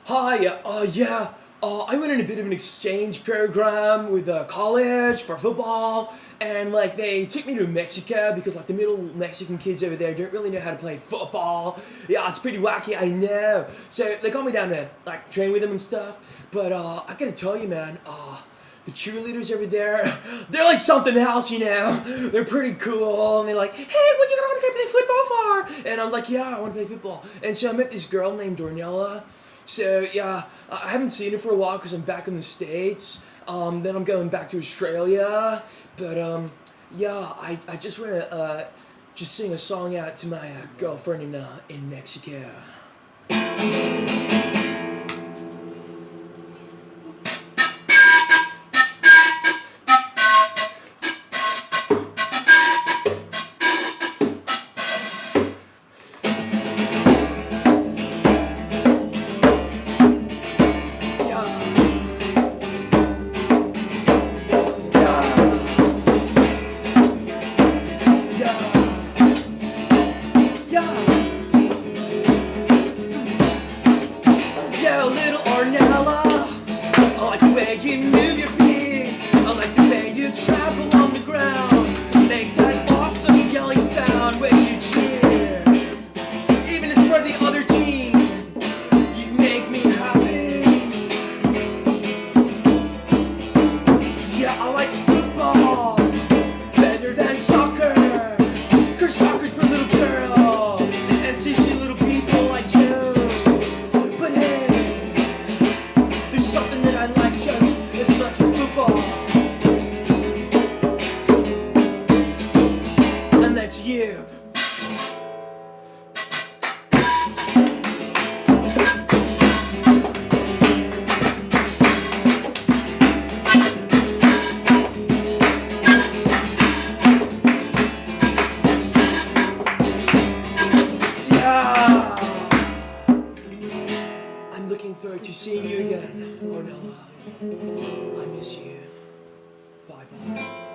Hi, I went in a bit of an exchange program with college for football, and like they took me to Mexico because like the middle Mexican kids over there don't really know how to play football. Yeah, it's pretty wacky, I know. So they got me down to like train with them and stuff. But I gotta tell you, man, the cheerleaders over there, they're like something else, you know. They're pretty cool, and they're like, "Hey, what you gonna go play football for?" And I'm like, "Yeah, I want to play football." And so I met this girl named Dornella. So yeah, I haven't seen her for a while because I'm back in the States. Then I'm going back to Australia. But yeah, I just want to just sing a song out to my girlfriend in Mexico. Yeah, yeah, yeah. Yeah, little Ornella, I like the way you move your feet. I like the way you travel on the ground. Make that awesome yelling sound when you cheer. Even if for the other team, you make me happy. Yeah, I like football better than soccer. 'Cause soccer's for little girls and sissy little people like Joes. But hey, there's something that I like just as much as football, and that's you. Yeah! I'm looking forward to seeing you again, Ornella. I miss you. Bye bye.